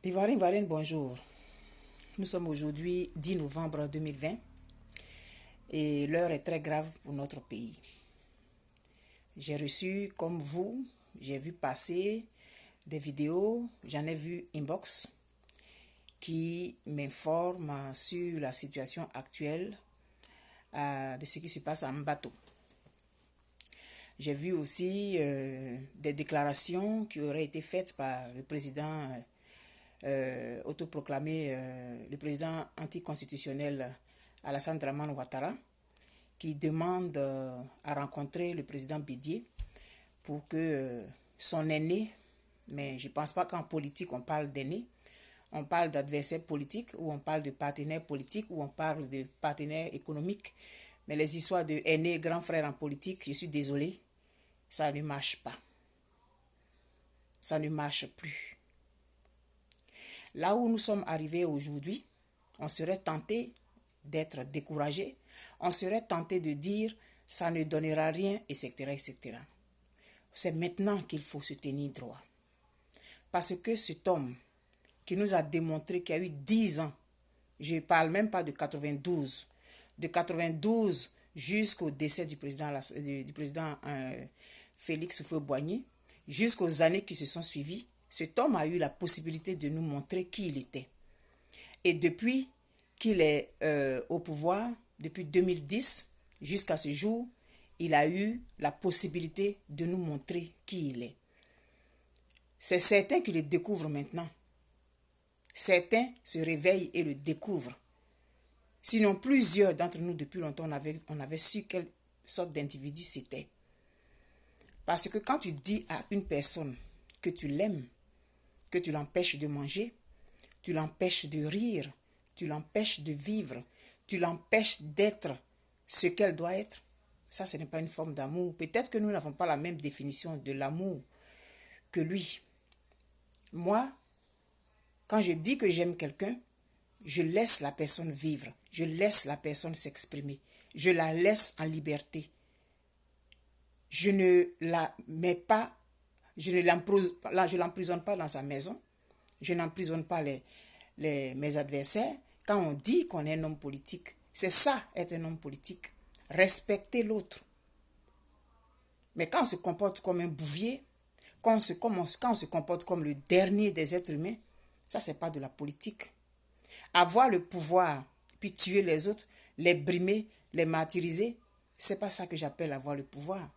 Ivoirien, Ivoirienne, bonjour. Nous sommes aujourd'hui 10 novembre 2020 et l'heure est très grave pour notre pays. J'ai reçu, comme vous, j'ai vu passer des vidéos, j'en ai vu inbox, qui m'informent sur la situation actuelle de ce qui se passe à Mbato. J'ai vu aussi des déclarations qui auraient été faites par le président autoproclamé, le président anticonstitutionnel Alassane Dramane Ouattara, qui demande à rencontrer le président Bédié pour que son aîné, mais je ne pense pas qu'en politique on parle d'aîné, on parle d'adversaire politique, ou on parle de partenaire politique, ou on parle de partenaire économique, mais les histoires de aîné, grand frère en politique, je suis désolé, ça ne marche pas. Ça ne marche plus. Là où nous sommes arrivés aujourd'hui, on serait tenté d'être découragé, on serait tenté de dire ça ne donnera rien, etc., etc. C'est maintenant qu'il faut se tenir droit. Parce que cet homme qui nous a démontré qu'il y a eu 10 ans, je ne parle même pas de 92, de 92 jusqu'au décès du président Félix Houphouët-Boigny, jusqu'aux années qui se sont suivies, cet homme a eu la possibilité de nous montrer qui il était. Et depuis qu'il est au pouvoir, depuis 2010 jusqu'à ce jour, il a eu la possibilité de nous montrer qui il est. C'est certain qu'il le découvre maintenant. Certains se réveillent et le découvrent. Sinon, plusieurs d'entre nous, depuis longtemps, on avait su quelle sorte d'individu c'était. Parce que quand tu dis à une personne que tu l'aimes, que tu l'empêches de manger, tu l'empêches de rire, tu l'empêches de vivre, tu l'empêches d'être ce qu'elle doit être, ça, ce n'est pas une forme d'amour. Peut-être que nous n'avons pas la même définition de l'amour que lui. Moi, quand je dis que j'aime quelqu'un, je laisse la personne vivre, je laisse la personne s'exprimer, je la laisse en liberté. Je ne la mets pas, je ne l'emprisonne pas dans sa maison, je n'emprisonne pas mes adversaires. Quand on dit qu'on est un homme politique, c'est ça être un homme politique, respecter l'autre. Mais quand on se comporte comme un bouvier, quand on se comporte comme le dernier des êtres humains, ça c'est pas de la politique. Avoir le pouvoir, puis tuer les autres, les brimer, les martyriser, c'est pas ça que j'appelle avoir le pouvoir.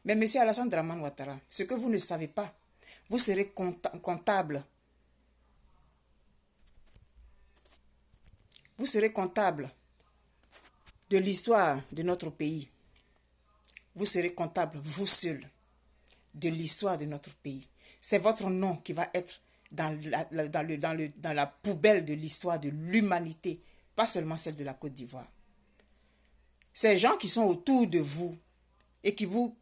Mais M. Alassane Dramane Ouattara, ce que vous ne savez pas, vous serez comptable. Vous serez comptable de l'histoire de notre pays. Vous serez comptable, vous seul, de l'histoire de notre pays. C'est votre nom qui va être dans la poubelle de l'histoire de l'humanité, pas seulement celle de la Côte d'Ivoire. Ces gens qui sont autour de vous et qui vous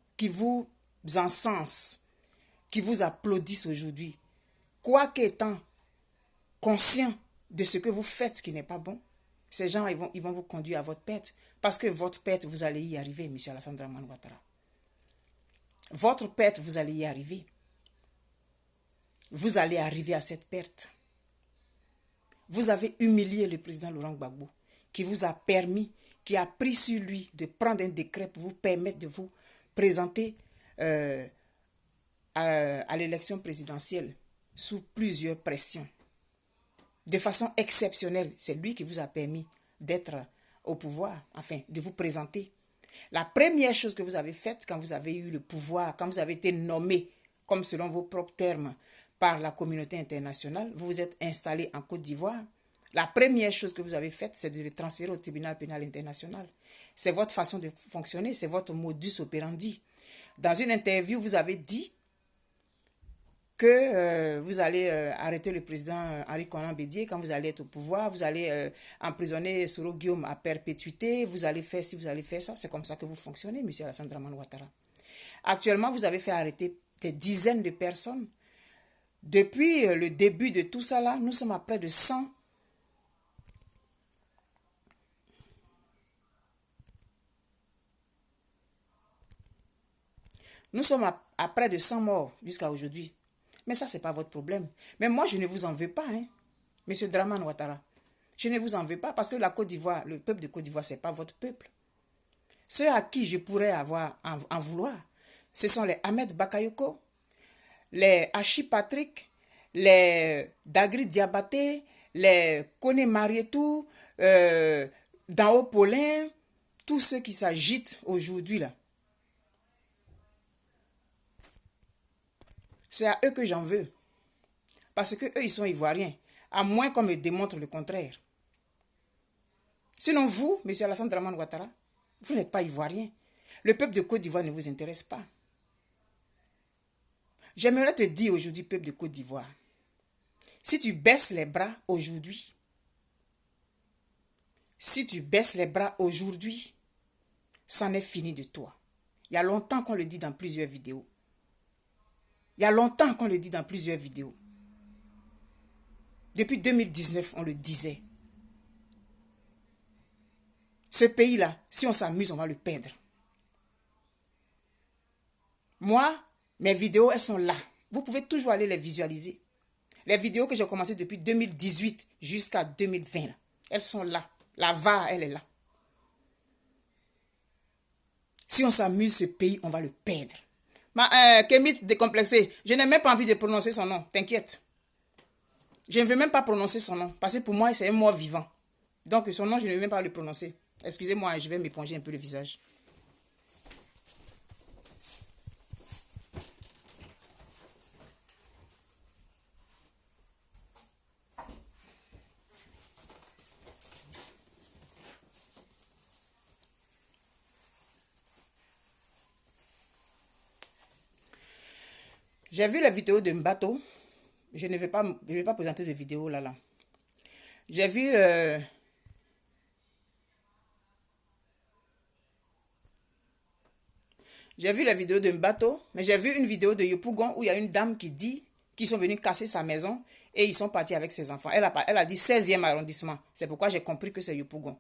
encensent, qui vous applaudissent aujourd'hui, quoique étant conscients de ce que vous faites qui n'est pas bon, ces gens ils vont vous conduire à votre perte. Parce que votre perte, vous allez y arriver, M. Alassane Dramane Ouattara. Votre perte, vous allez y arriver. Vous allez arriver à cette perte. Vous avez humilié le président Laurent Gbagbo, qui vous a permis, qui a pris sur lui de prendre un décret pour vous permettre de vous présenter à l'élection présidentielle sous plusieurs pressions. De façon exceptionnelle, c'est lui qui vous a permis d'être au pouvoir, enfin, de vous présenter. La première chose que vous avez faite quand vous avez eu le pouvoir, quand vous avez été nommé, comme selon vos propres termes, par la communauté internationale, vous vous êtes installé en Côte d'Ivoire. La première chose que vous avez faite, c'est de le transférer au tribunal pénal international. C'est votre façon de fonctionner, c'est votre modus operandi. Dans une interview, vous avez dit que vous allez arrêter le président Henri Konan Bédié quand vous allez être au pouvoir, vous allez emprisonner Soro Guillaume à perpétuité, vous allez faire ci, vous allez faire ça. C'est comme ça que vous fonctionnez, M. Alassane Dramane Ouattara. Actuellement, vous avez fait arrêter des dizaines de personnes. Depuis le début de tout ça, là, nous sommes à près de 100. Nous sommes à près de 100 morts jusqu'à aujourd'hui. Mais ça, ce n'est pas votre problème. Mais moi, je ne vous en veux pas. Hein. Monsieur Draman Ouattara. Je ne vous en veux pas parce que la Côte d'Ivoire, le peuple de Côte d'Ivoire, ce n'est pas votre peuple. Ceux à qui je pourrais en vouloir, ce sont les Ahmed Bakayoko, les Hachi Patrick, les Dagri Diabaté, les Kone Marietou, Dao Paulin, tous ceux qui s'agitent aujourd'hui là. C'est à eux que j'en veux. Parce que eux, ils sont ivoiriens. À moins qu'on me démontre le contraire. Sinon vous, M. Alassane Draman Ouattara, vous n'êtes pas ivoirien. Le peuple de Côte d'Ivoire ne vous intéresse pas. J'aimerais te dire aujourd'hui, peuple de Côte d'Ivoire, si tu baisses les bras aujourd'hui, c'en est fini de toi. Il y a longtemps qu'on le dit dans plusieurs vidéos. Depuis 2019, on le disait. Ce pays-là, si on s'amuse, on va le perdre. Moi, mes vidéos, elles sont là. Vous pouvez toujours aller les visualiser. Les vidéos que j'ai commencées depuis 2018 jusqu'à 2020, là, elles sont là. La VAR, elle est là. Si on s'amuse, ce pays, on va le perdre. Kémit décomplexé, je n'ai même pas envie de prononcer son nom, t'inquiète. Je ne veux même pas prononcer son nom, parce que pour moi, c'est un mort vivant. Donc, son nom, je ne veux même pas le prononcer. Excusez-moi, je vais m'éponger un peu le visage. J'ai vu la vidéo de Mbato. Je ne vais pas présenter de vidéo là. J'ai vu... J'ai vu la vidéo de Mbato, mais j'ai vu une vidéo de Yopougon où il y a une dame qui dit qu'ils sont venus casser sa maison et ils sont partis avec ses enfants. Elle a dit 16e arrondissement. C'est pourquoi j'ai compris que c'est Yopougon.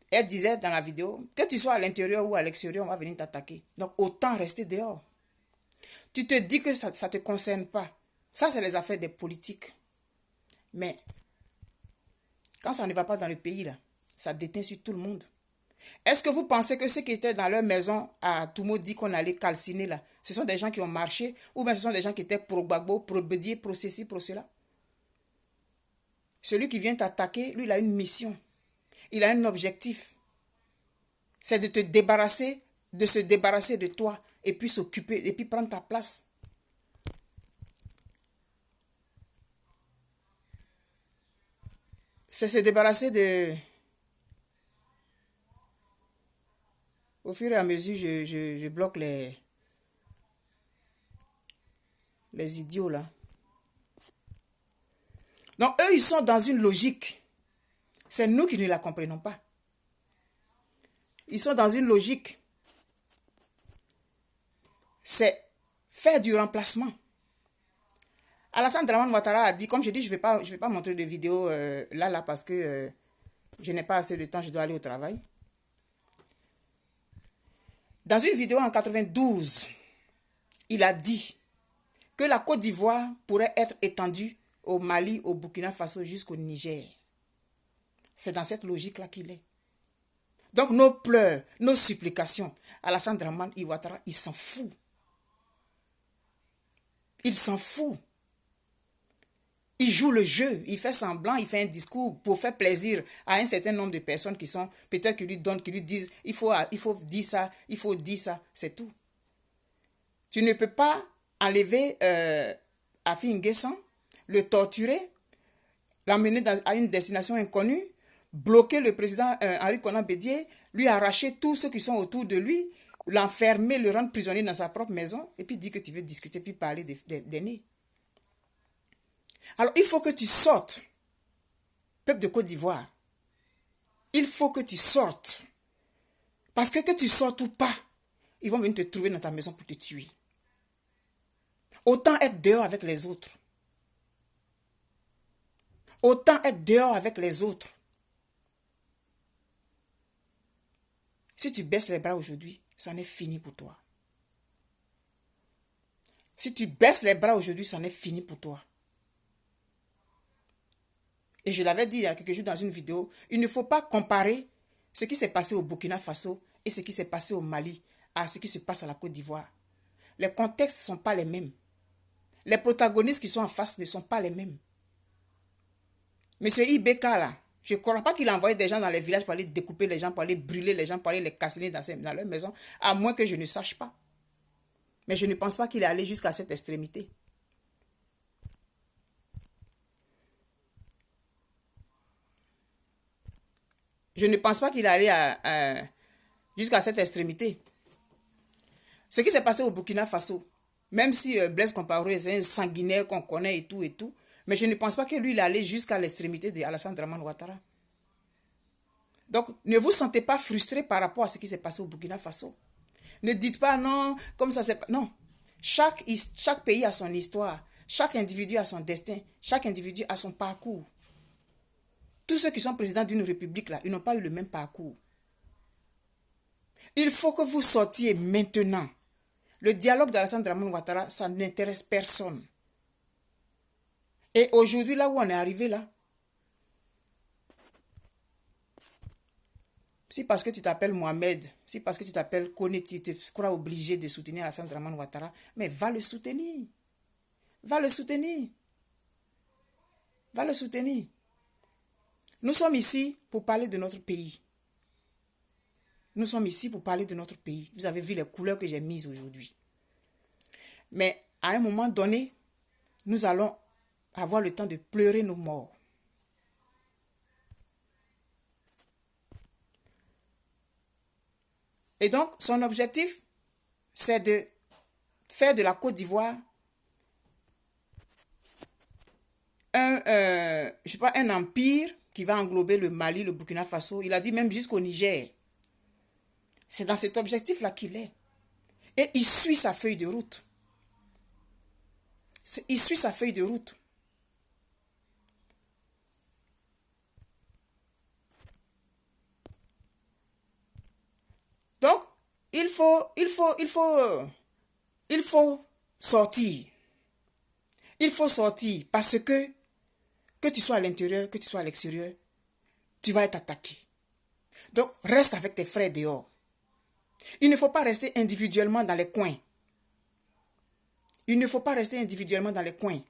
Elle disait dans la vidéo, que tu sois à l'intérieur ou à l'extérieur, on va venir t'attaquer. Donc autant rester dehors. Tu te dis que ça ne te concerne pas. Ça, c'est les affaires des politiques. Mais quand ça ne va pas dans le pays, là, ça déteint sur tout le monde. Est-ce que vous pensez que ceux qui étaient dans leur maison à Toumo dit qu'on allait calciner là, ce sont des gens qui ont marché ou bien ce sont des gens qui étaient pro-Gbagbo, pro-Bédié, pro-ceci, pro-cela? Celui qui vient t'attaquer, lui, il a une mission. Il a un objectif. C'est de te débarrasser, de se débarrasser de toi et puis s'occuper, et puis prendre ta place. C'est se débarrasser de... Au fur et à mesure, je bloque les idiots là. Donc, eux, ils sont dans une logique. C'est nous qui ne la comprenons pas. Ils sont dans une logique. C'est faire du remplacement. Alassane Draman Ouattara a dit, comme je dis, je ne vais pas montrer de vidéo là parce que je n'ai pas assez de temps, je dois aller au travail. Dans une vidéo en 92, il a dit que la Côte d'Ivoire pourrait être étendue au Mali, au Burkina Faso jusqu'au Niger. C'est dans cette logique-là qu'il est. Donc nos pleurs, nos supplications, Alassane Draman Ouattara, il s'en fout. Il s'en fout. Il joue le jeu, il fait semblant, il fait un discours pour faire plaisir à un certain nombre de personnes qui sont, peut-être qui lui donnent, qui lui disent, il faut dire ça, c'est tout. Tu ne peux pas enlever Afi N'Guessan, le torturer, l'emmener à une destination inconnue, bloquer le président Henri Konan Bédié, lui arracher tous ceux qui sont autour de lui, l'enfermer, le rendre prisonnier dans sa propre maison, et puis dire que tu veux discuter, puis parler des nez. Alors, il faut que tu sortes, peuple de Côte d'Ivoire. Il faut que tu sortes. Parce que tu sortes ou pas, ils vont venir te trouver dans ta maison pour te tuer. Autant être dehors avec les autres. Autant être dehors avec les autres. Si tu baisses les bras aujourd'hui, c'en est fini pour toi. Si tu baisses les bras aujourd'hui, c'en est fini pour toi. Et je l'avais dit il y a quelques jours dans une vidéo, il ne faut pas comparer ce qui s'est passé au Burkina Faso et ce qui s'est passé au Mali à ce qui se passe à la Côte d'Ivoire. Les contextes ne sont pas les mêmes. Les protagonistes qui sont en face ne sont pas les mêmes. Monsieur Ibeka, là, je ne crois pas qu'il a envoyé des gens dans les villages pour aller découper les gens, pour aller brûler les gens, pour aller les casser dans leur maison, à moins que je ne sache pas. Mais je ne pense pas qu'il est allé jusqu'à cette extrémité. Je ne pense pas qu'il est allé jusqu'à cette extrémité. Ce qui s'est passé au Burkina Faso, même si Blaise Compaoré est un sanguinaire qu'on connaît et tout, mais je ne pense pas que lui, il est allé jusqu'à l'extrémité de Alassane Dramane Ouattara. Donc, ne vous sentez pas frustré par rapport à ce qui s'est passé au Burkina Faso. Ne dites pas non, comme ça c'est pas... Non. Chaque pays a son histoire. Chaque individu a son destin. Chaque individu a son parcours. Tous ceux qui sont présidents d'une république, là, ils n'ont pas eu le même parcours. Il faut que vous sortiez maintenant. Le dialogue d'Alassane Dramane Ouattara, ça n'intéresse personne. Et aujourd'hui, là où on est arrivé, là, si parce que tu t'appelles Mohamed, si parce que tu t'appelles Koné, tu te crois obligé de soutenir Alassane Dramane Ouattara, mais va le soutenir. Va le soutenir. Va le soutenir. Nous sommes ici pour parler de notre pays. Nous sommes ici pour parler de notre pays. Vous avez vu les couleurs que j'ai mises aujourd'hui. Mais à un moment donné, nous allons avoir le temps de pleurer nos morts. Et donc, son objectif, c'est de faire de la Côte d'Ivoire un empire qui va englober le Mali, le Burkina Faso. Il a dit même jusqu'au Niger. C'est dans cet objectif-là qu'il est. Et il suit sa feuille de route. Il suit sa feuille de route. Donc, il faut sortir. Il faut sortir parce que tu sois à l'intérieur, que tu sois à l'extérieur, tu vas être attaqué. Donc, reste avec tes frères dehors. Il ne faut pas rester individuellement dans les coins. Il ne faut pas rester individuellement dans les coins.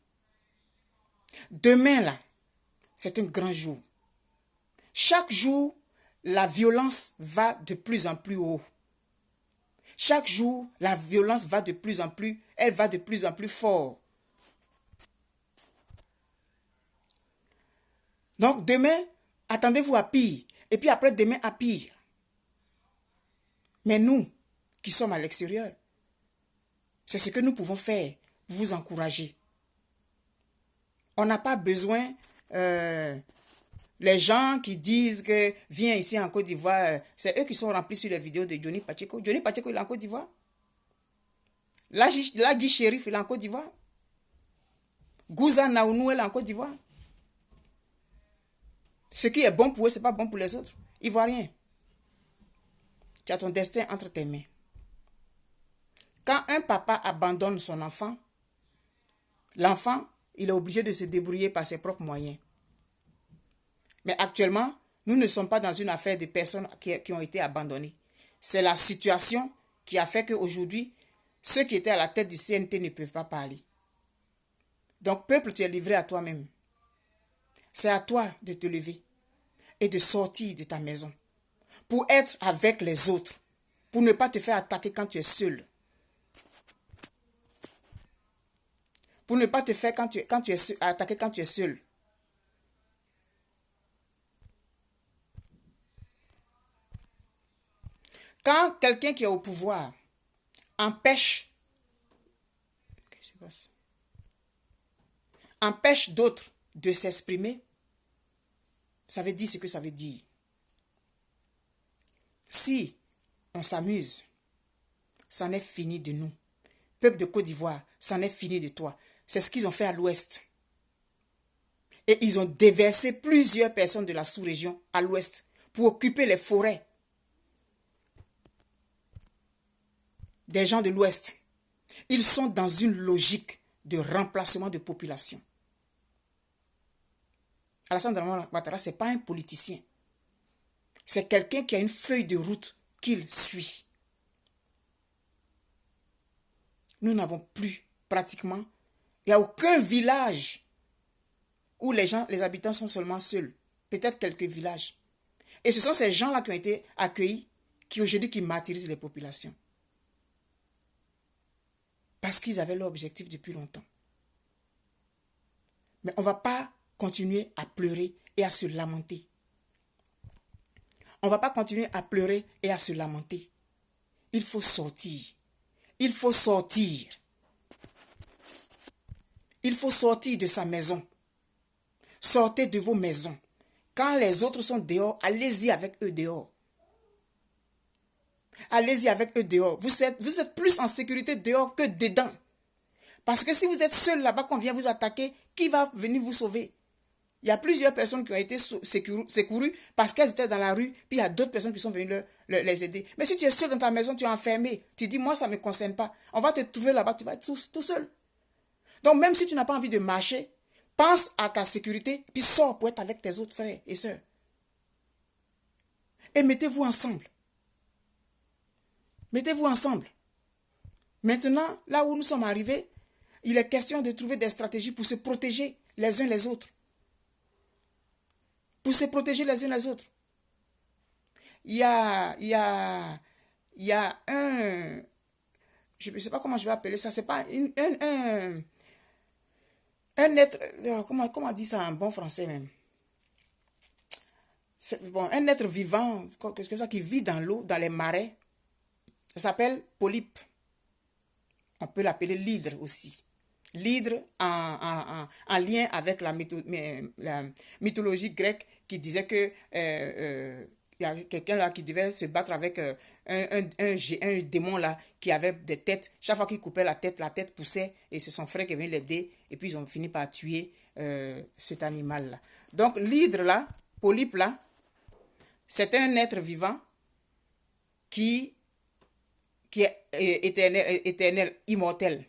Demain, là, c'est un grand jour. Chaque jour, la violence va de plus en plus haut. Chaque jour, la violence va de plus en plus, elle va de plus en plus fort. Donc, demain, attendez-vous à pire. Et puis après, demain à pire. Mais nous, qui sommes à l'extérieur, c'est ce que nous pouvons faire pour vous encourager. On n'a pas besoin, les gens qui disent que viens ici en Côte d'Ivoire, c'est eux qui sont remplis sur les vidéos de Johnny Pacheco. Johnny Pacheco, il est en Côte d'Ivoire. Ladji Chérif, il est en Côte d'Ivoire. Gouza Naounou, il est en Côte d'Ivoire. Ce qui est bon pour eux, ce n'est pas bon pour les autres. Ivoiriens. Tu as ton destin entre tes mains. Quand un papa abandonne son enfant, l'enfant, il est obligé de se débrouiller par ses propres moyens. Mais actuellement, nous ne sommes pas dans une affaire de personnes qui ont été abandonnées. C'est la situation qui a fait qu'aujourd'hui, ceux qui étaient à la tête du CNT ne peuvent pas parler. Donc, peuple, tu es livré à toi-même. C'est à toi de te lever et de sortir de ta maison pour être avec les autres, pour ne pas te faire attaquer quand tu es seul. Pour ne pas te faire attaquer quand tu es seul. Quand quelqu'un qui est au pouvoir empêche d'autres de s'exprimer, ça veut dire ce que ça veut dire. Si on s'amuse, c'en est fini de nous. Peuple de Côte d'Ivoire, c'en est fini de toi. C'est ce qu'ils ont fait à l'ouest. Et ils ont déversé plusieurs personnes de la sous-région à l'ouest pour occuper les forêts des gens de l'ouest. Ils sont dans une logique de remplacement de population. Alassane Dramane Ouattara, ce n'est pas un politicien. C'est quelqu'un qui a une feuille de route qu'il suit. Nous n'avons plus pratiquement, il n'y a aucun village où les habitants sont seulement seuls. Peut-être quelques villages. Et ce sont ces gens-là qui ont été accueillis, qui aujourd'hui qui martyrisent les populations. Parce qu'ils avaient leur objectif depuis longtemps. Mais on ne va pas continuer à pleurer et à se lamenter. On ne va pas continuer à pleurer et à se lamenter. Il faut sortir. Il faut sortir. Il faut sortir de sa maison. Sortez de vos maisons. Quand les autres sont dehors, allez-y avec eux dehors. Allez-y avec eux dehors. Vous êtes plus en sécurité dehors que dedans. Parce que si vous êtes seul là-bas, qu'on vient vous attaquer, qui va venir vous sauver? Il y a plusieurs personnes qui ont été secourues parce qu'elles étaient dans la rue, puis il y a d'autres personnes qui sont venues les aider. Mais si tu es seul dans ta maison, tu es enfermé, tu dis, moi, ça ne me concerne pas. On va te trouver là-bas, tu vas être tout seul. Donc, même si tu n'as pas envie de marcher, pense à ta sécurité, puis sors pour être avec tes autres frères et sœurs. Et mettez-vous ensemble. Mettez-vous ensemble. Maintenant, là où nous sommes arrivés, il est question de trouver des stratégies pour se protéger les uns les autres. Pour se protéger les uns les autres. Il y a un... Je ne sais pas comment je vais appeler ça. C'est pas un être... Comment on dit ça en bon français même? Bon, un être vivant, quelque chose qui vit dans l'eau, dans les marais. Ça s'appelle polype. On peut l'appeler l'hydre aussi. L'hydre en lien avec la mythologie grecque qui disait que il y a quelqu'un là qui devait se battre avec un démon là qui avait des têtes. Chaque fois qu'il coupait la tête poussait et c'est son frère qui est venu l'aider et puis ils ont fini par tuer cet animal là. Donc l'hydre là, polype là, c'est un être vivant qui est éternel, immortel.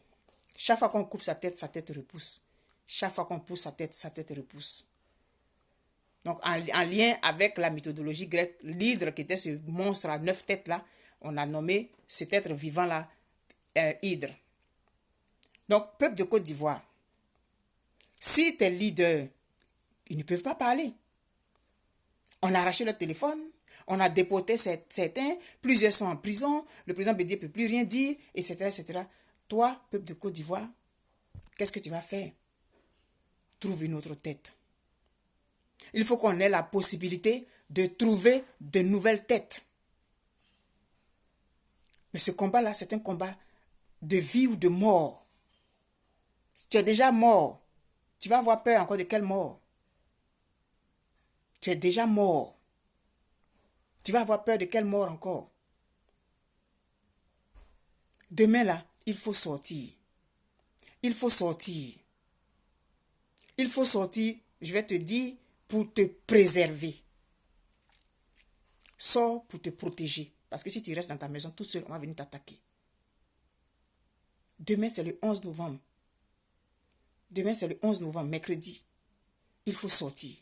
Chaque fois qu'on coupe sa tête repousse. Chaque fois qu'on pousse sa tête repousse. Donc, en lien avec la mythologie grecque, l'hydre, qui était ce monstre à 9 têtes là, on a nommé cet être vivant là, hydre. Donc, peuple de Côte d'Ivoire, si tes leaders, ils ne peuvent pas parler. On a arraché leur téléphone, on a déporté certains, plusieurs sont en prison, le président Bédié ne peut plus rien dire, etc., etc. Toi, peuple de Côte d'Ivoire, qu'est-ce que tu vas faire? Trouve une autre tête. Il faut qu'on ait la possibilité de trouver de nouvelles têtes. Mais ce combat-là, c'est un combat de vie ou de mort. Tu es déjà mort. Tu vas avoir peur encore de quelle mort? Tu es déjà mort. Tu vas avoir peur de quelle mort encore? Demain, là, il faut sortir. Il faut sortir. Il faut sortir, je vais te dire, pour te préserver. Sors pour te protéger. Parce que si tu restes dans ta maison tout seul, on va venir t'attaquer. Demain, c'est le 11 novembre. Demain, c'est le 11 novembre, mercredi. Il faut sortir.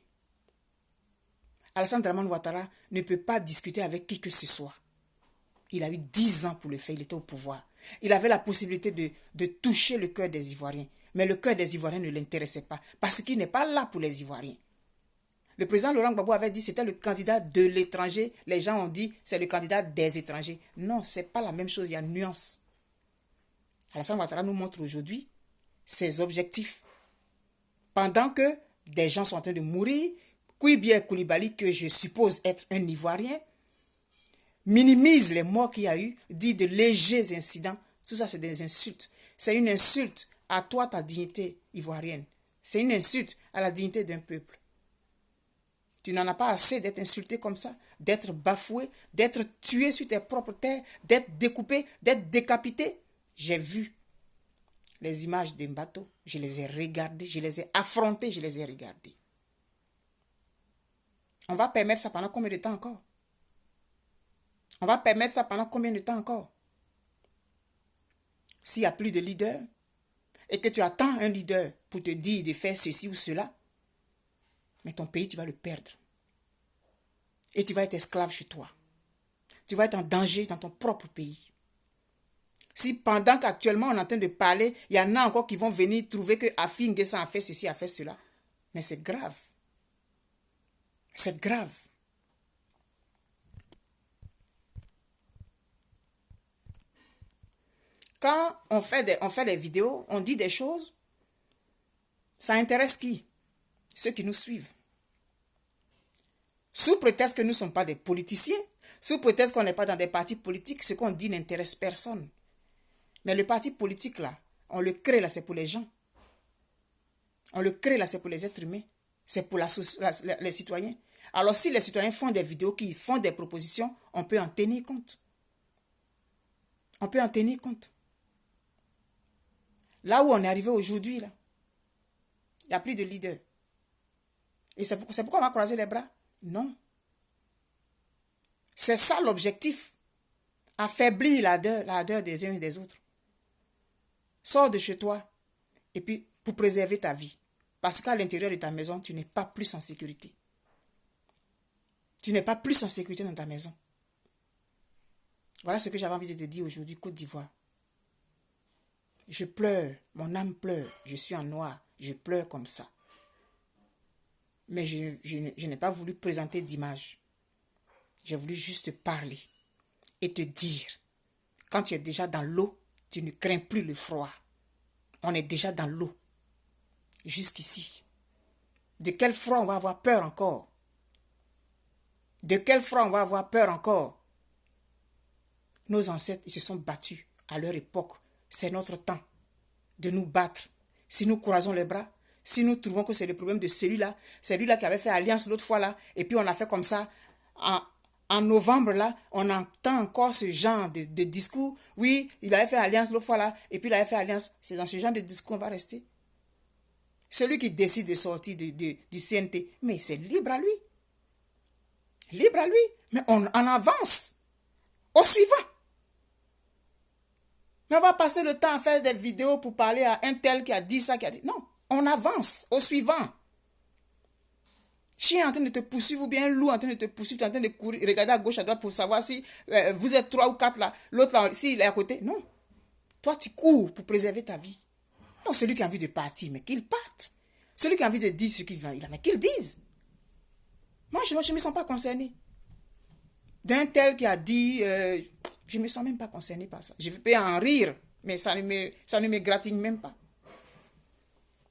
Alassane Dramane Ouattara ne peut pas discuter avec qui que ce soit. Il a eu 10 ans pour le faire, il était au pouvoir. Il avait la possibilité de toucher le cœur des Ivoiriens. Mais le cœur des Ivoiriens ne l'intéressait pas. Parce qu'il n'est pas là pour les Ivoiriens. Le président Laurent Gbagbo avait dit que c'était le candidat de l'étranger. Les gens ont dit que c'est le candidat des étrangers. Non, ce n'est pas la même chose, il y a une nuance. Alassane Ouattara nous montre aujourd'hui ses objectifs. Pendant que des gens sont en train de mourir, Kouibia Koulibaly, que je suppose être un Ivoirien, minimise les morts qu'il y a eu, dit de légers incidents. Tout ça, c'est des insultes. C'est une insulte à toi, ta dignité ivoirienne. C'est une insulte à la dignité d'un peuple. Tu n'en as pas assez d'être insulté comme ça, d'être bafoué, d'être tué sur tes propres terres, d'être découpé, d'être décapité. J'ai vu les images des bateaux, je les ai regardées, je les ai affrontées, je les ai regardées. On va permettre ça pendant combien de temps encore? On va permettre ça pendant combien de temps encore? S'il n'y a plus de leader et que tu attends un leader pour te dire de faire ceci ou cela, Mais ton pays, tu vas le perdre. Et tu vas être esclave chez toi. Tu vas être en danger dans ton propre pays. Si pendant qu'actuellement on est en train de parler, il y en a encore qui vont venir trouver que Afi N'Guessan a fait ceci, a fait cela. Mais c'est grave. C'est grave. Quand on fait des vidéos, on dit des choses, ça intéresse qui? Ceux qui nous suivent. Sous prétexte que nous ne sommes pas des politiciens, sous prétexte qu'on n'est pas dans des partis politiques, ce qu'on dit n'intéresse personne. Mais le parti politique, là, on le crée, là, c'est pour les gens. On le crée, là, c'est pour les êtres humains. C'est pour les citoyens. Alors, si les citoyens font des vidéos, qui font des propositions, on peut en tenir compte. On peut en tenir compte. Là où on est arrivé aujourd'hui, là, il n'y a plus de leader. Et c'est pourquoi on va croiser les bras? Non. C'est ça l'objectif. Affaiblir l'ardeur des uns et des autres. Sors de chez toi et puis pour préserver ta vie. Parce qu'à l'intérieur de ta maison, tu n'es pas plus en sécurité. Tu n'es pas plus en sécurité dans ta maison. Voilà ce que j'avais envie de te dire aujourd'hui, Côte d'Ivoire. Je pleure, mon âme pleure, je suis en noir, je pleure comme ça. Mais je n'ai pas voulu présenter d'image. J'ai voulu juste parler et te dire, quand tu es déjà dans l'eau, tu ne crains plus le froid. On est déjà dans l'eau. Jusqu'ici. De quel froid on va avoir peur encore? De quel froid on va avoir peur encore? Nos ancêtres, ils se sont battus à leur époque. C'est notre temps de nous battre. Si nous croisons les bras, si nous trouvons que c'est le problème de celui-là qui avait fait alliance l'autre fois là, et puis on a fait comme ça, en novembre là, on entend encore ce genre de discours. Oui, il avait fait alliance l'autre fois là, et puis il avait fait alliance. C'est dans ce genre de discours qu'on va rester. Celui qui décide de sortir du CNT, mais c'est libre à lui. Libre à lui. Mais on avance au suivant. Mais on va passer le temps à faire des vidéos pour parler à un tel qui a dit ça, qui a dit... Non, on avance au suivant. Chien en train de te poursuivre ou bien loup en train de te poursuivre, tu es en train de courir, regarder à gauche, à droite pour savoir si vous êtes 3 ou 4 là, l'autre là, s'il est à côté. Non. Toi, tu cours pour préserver ta vie. Non, celui qui a envie de partir, mais qu'il parte. Celui qui a envie de dire ce qu'il va, mais qu'il dise. Moi, je ne me sens pas concerné. D'un tel qui a dit, je ne me sens même pas concerné par ça. Je peux en rire, mais ça ne me gratigne même pas.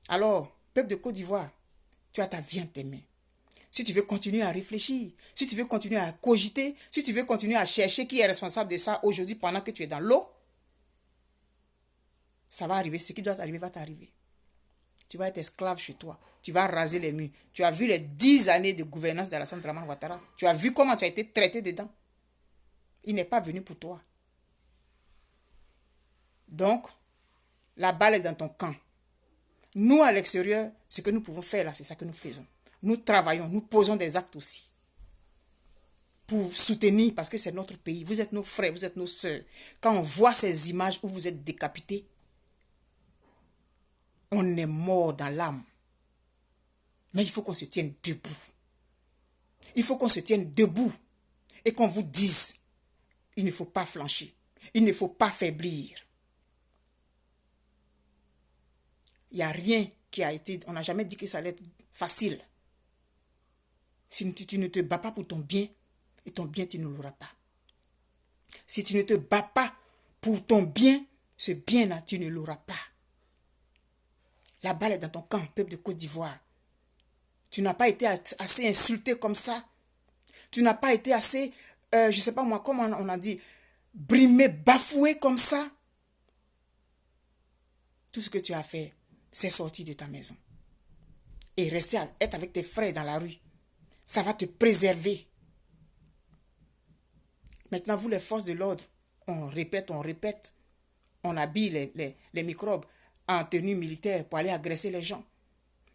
Alors, peuple de Côte d'Ivoire, tu as ta vie en tes mains. Si tu veux continuer à réfléchir, si tu veux continuer à cogiter, si tu veux continuer à chercher qui est responsable de ça aujourd'hui pendant que tu es dans l'eau, ça va arriver. Ce qui doit t'arriver va t'arriver. Tu vas être esclave chez toi. Tu vas raser les murs. Tu as vu les 10 années de gouvernance d'Alassane Dramane Ouattara. Tu as vu comment tu as été traité dedans. Il n'est pas venu pour toi. Donc, la balle est dans ton camp. Nous, à l'extérieur, ce que nous pouvons faire là, c'est ça que nous faisons. Nous travaillons, nous posons des actes aussi. Pour soutenir, parce que c'est notre pays. Vous êtes nos frères, vous êtes nos sœurs. Quand on voit ces images où vous êtes décapités, on est mort dans l'âme. Mais il faut qu'on se tienne debout. Il faut qu'on se tienne debout. Et qu'on vous dise, il ne faut pas flancher. Il ne faut pas faiblir. Il n'y a rien qui a été... On n'a jamais dit que ça allait être facile. Si tu ne te bats pas pour ton bien, et ton bien, tu ne l'auras pas. Si tu ne te bats pas pour ton bien, ce bien-là, tu ne l'auras pas. La balle est dans ton camp, peuple de Côte d'Ivoire. Tu n'as pas été assez insulté comme ça. Tu n'as pas été assez, je ne sais pas moi, comment on a dit, brimé, bafoué comme ça. Tout ce que tu as fait, c'est sortir de ta maison. Et rester, être avec tes frères dans la rue. Ça va te préserver. Maintenant, vous, les forces de l'ordre, on répète. On habille les microbes en tenue militaire pour aller agresser les gens.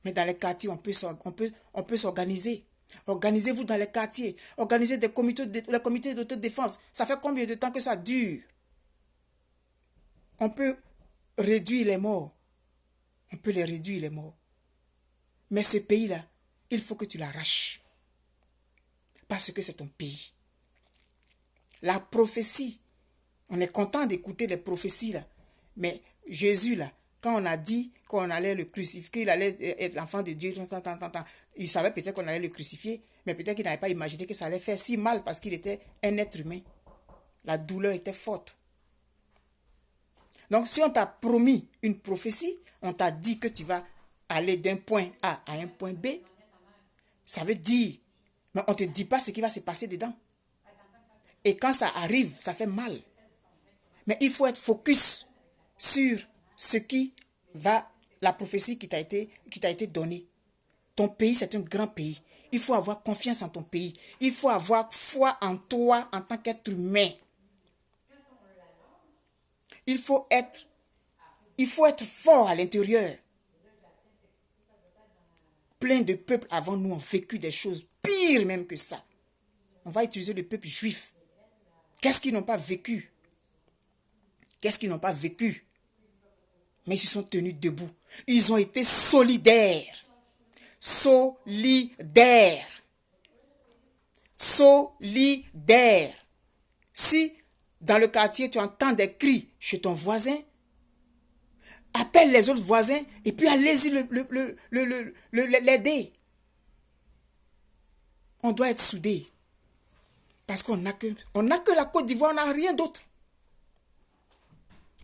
Mais dans les quartiers, on peut s'organiser. Organisez-vous dans les quartiers. Organisez les comités d'autodéfense. Ça fait combien de temps que ça dure? On peut réduire les morts. On peut les réduire, les morts. Mais ce pays-là, il faut que tu l'arraches. Parce que c'est ton pays. La prophétie, on est content d'écouter les prophéties là. Mais Jésus là, quand on a dit qu'on allait le crucifier, qu'il allait être l'enfant de Dieu, il savait peut-être qu'on allait le crucifier, mais peut-être qu'il n'avait pas imaginé que ça allait faire si mal parce qu'il était un être humain. La douleur était forte. Donc si on t'a promis une prophétie, on t'a dit que tu vas aller d'un point A à un point B, ça veut dire, mais on ne te dit pas ce qui va se passer dedans. Et quand ça arrive, ça fait mal. Mais il faut être focus sur ce qui va, la prophétie qui t'a été donnée. Ton pays, c'est un grand pays. Il faut avoir confiance en ton pays. Il faut avoir foi en toi en tant qu'être humain. Il faut être fort à l'intérieur. Plein de peuples avant nous ont vécu des choses pires même que ça. On va utiliser le peuple juif. Qu'est-ce qu'ils n'ont pas vécu? Qu'est-ce qu'ils n'ont pas vécu? Mais ils se sont tenus debout. Ils ont été solidaires. Solidaires. Solidaires. Si dans le quartier tu entends des cris chez ton voisin, appelle les autres voisins et puis allez-y l'aider. On doit être soudés. Parce qu'on n'a que la Côte d'Ivoire, on n'a rien d'autre.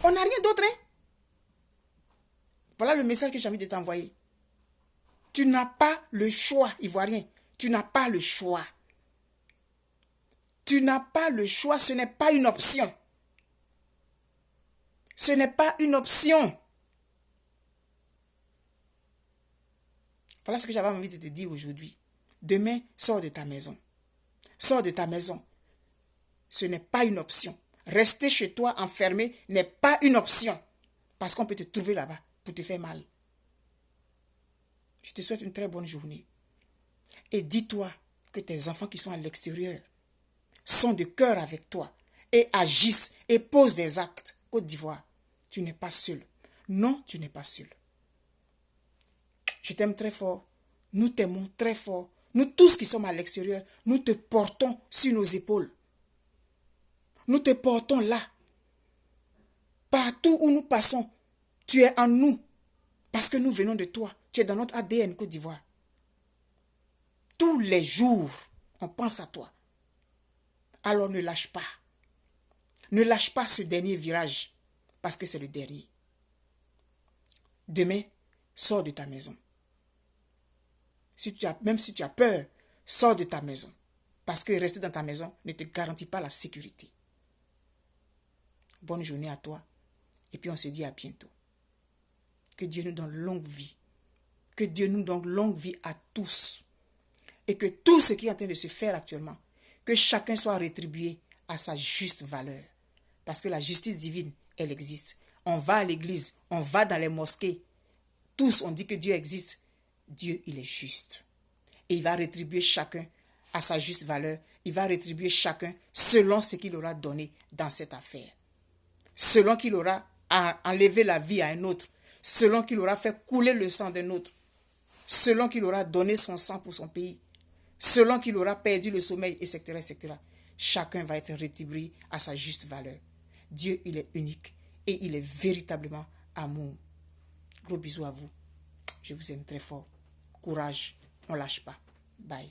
On n'a rien d'autre, hein? Voilà le message que j'ai envie de t'envoyer. Tu n'as pas le choix, Ivoirien. Tu n'as pas le choix. Tu n'as pas le choix, ce n'est pas une option. Ce n'est pas une option. Voilà ce que j'avais envie de te dire aujourd'hui. Demain, sors de ta maison. Sors de ta maison. Ce n'est pas une option. Rester chez toi enfermé n'est pas une option. Parce qu'on peut te trouver là-bas pour te faire mal. Je te souhaite une très bonne journée. Et dis-toi que tes enfants qui sont à l'extérieur sont de cœur avec toi et agissent et posent des actes. Côte d'Ivoire, tu n'es pas seul. Non, tu n'es pas seul. Je t'aime très fort. Nous t'aimons très fort. Nous tous qui sommes à l'extérieur, nous te portons sur nos épaules. Nous te portons là. Partout où nous passons, tu es en nous. Parce que nous venons de toi. Tu es dans notre ADN Côte d'Ivoire. Tous les jours, on pense à toi. Alors ne lâche pas. Ne lâche pas ce dernier virage. Parce que c'est le dernier. Demain, sors de ta maison. Même si tu as peur, sors de ta maison. Parce que rester dans ta maison ne te garantit pas la sécurité. Bonne journée à toi. Et puis on se dit à bientôt. Que Dieu nous donne longue vie. Que Dieu nous donne longue vie à tous. Et que tout ce qui est en train de se faire actuellement, que chacun soit rétribué à sa juste valeur. Parce que la justice divine, elle existe. On va à l'église, on va dans les mosquées. Tous, on dit que Dieu existe. Dieu, il est juste. Et il va rétribuer chacun à sa juste valeur. Il va rétribuer chacun selon ce qu'il aura donné dans cette affaire. Selon qu'il aura enlevé la vie à un autre. Selon qu'il aura fait couler le sang d'un autre. Selon qu'il aura donné son sang pour son pays. Selon qu'il aura perdu le sommeil, etc., etc. Chacun va être rétribué à sa juste valeur. Dieu, il est unique et il est véritablement amour. Gros bisous à vous. Je vous aime très fort. Courage, on ne lâche pas. Bye.